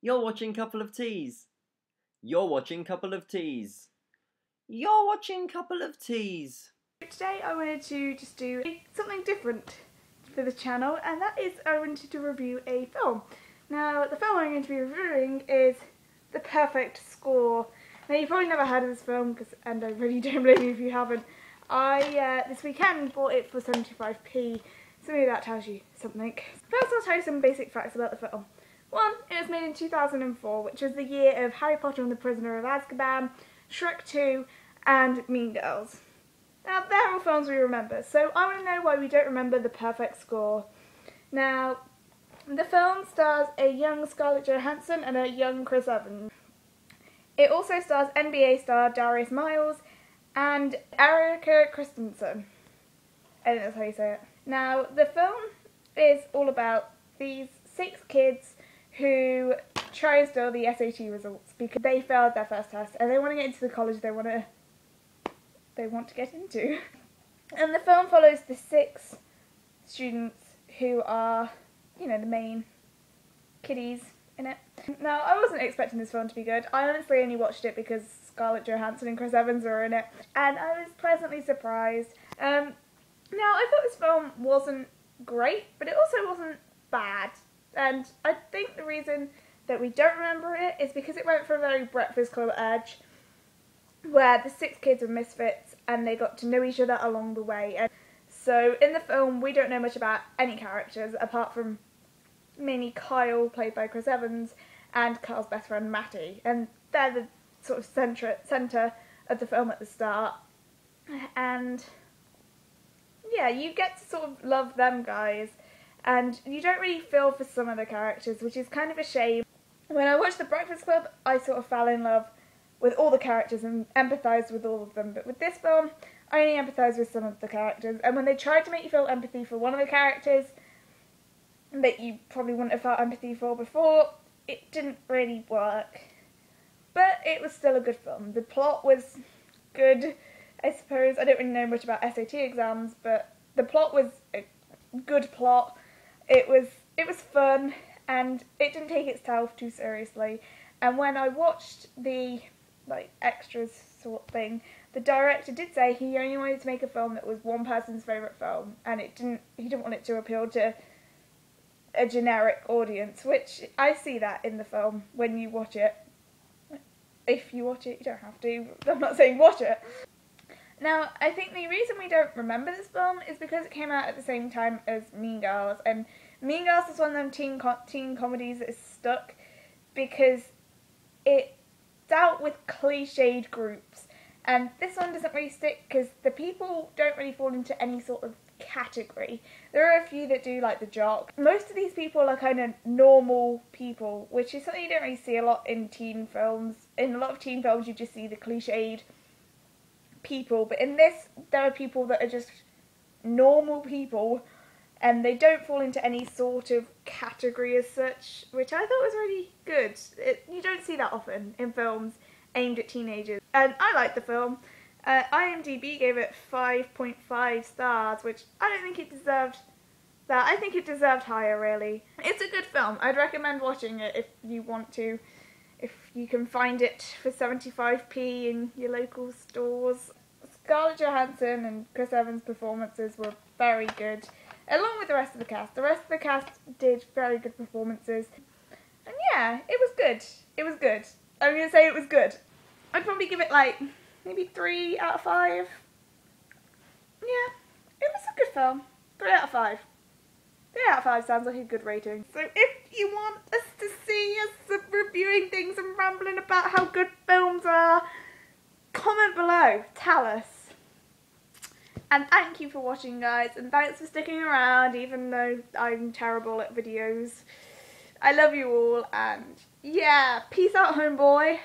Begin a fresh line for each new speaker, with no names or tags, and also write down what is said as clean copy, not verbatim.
You're watching Couple of Teas. You're watching Couple of Teas. You're watching Couple of Teas.
Today I wanted to just do something different for the channel, and that is I wanted to review a film. Now the film I'm going to be reviewing is The Perfect Score. Now you've probably never heard of this film, and I really don't blame you if you haven't. I this weekend bought it for 75p, so maybe that tells you something. First I'll tell you some basic facts about the film. One, it was made in 2004, which was the year of Harry Potter and the Prisoner of Azkaban, Shrek 2 and Mean Girls. Now they're all films we remember, so I want to know why we don't remember The Perfect Score. Now, the film stars a young Scarlett Johansson and a young Chris Evans. It also stars NBA star Darius Miles and Erica Christensen. I think that's how you say it. Now, the film is all about these 6 kids who try and steal the SAT results because they failed their first test and they want to get into the college they want to get into. And the film follows the 6 students who are, you know, the main kiddies in it. Now, I wasn't expecting this film to be good. I honestly only watched it because Scarlett Johansson and Chris Evans were in it, and I was pleasantly surprised. Now, I thought this film wasn't great, but it also wasn't bad. And I think the reason that we don't remember it is because it went for a very Breakfast Club edge, where the 6 kids were misfits and they got to know each other along the way. And so in the film we don't know much about any characters apart from mainly Kyle, played by Chris Evans, and Kyle's best friend Matty, and they're the sort of centre of the film at the start. And yeah, you get to sort of love them guys, and you don't really feel for some of the characters, which is kind of a shame. When I watched The Breakfast Club, I sort of fell in love with all the characters and empathised with all of them, but with this film, I only empathised with some of the characters, and when they tried to make you feel empathy for one of the characters that you probably wouldn't have felt empathy for before, it didn't really work. But it was still a good film. The plot was good, I suppose. I don't really know much about SAT exams, but the plot was a good plot. It was fun, and it didn't take itself too seriously. And when I watched the extras sort of thing, the director did say he only wanted to make a film that was one person's favourite film, and he didn't want it to appeal to a generic audience, which I see that in the film when you watch it. If you watch it, you don't have to. I'm not saying watch it. Now, I think the reason we don't remember this film is because it came out at the same time as Mean Girls, and Mean Girls is one of them teen comedies that is stuck because it dealt with cliched groups, and this one doesn't really stick because the people don't really fall into any sort of category. There are a few that do, like the jock. Most of these people are kind of normal people, which is something you don't really see a lot in teen films. In a lot of teen films you just see the cliched people, but in this there are people that are just normal people and they don't fall into any sort of category as such, which I thought was really good. You don't see that often in films aimed at teenagers, and I liked the film. IMDb gave it 5.5 stars, which I don't think it deserved that. I think it deserved higher, really. It's a good film. I'd recommend watching it if you want to, if you can find it for 75p in your local stores. Scarlett Johansson and Chris Evans' performances were very good, along with the rest of the cast. The rest of the cast did very good performances. And yeah, it was good. It was good. I'm going to say it was good. I'd probably give it like maybe 3 out of 5. Yeah, it was a good film. 3 out of 5. 3 out of 5 sounds like a good rating. So if you want us to see us reviewing things and rambling about how good films are, comment below. Tell us. And thank you for watching, guys, and thanks for sticking around even though I'm terrible at videos. I love you all, and yeah, peace out, homeboy.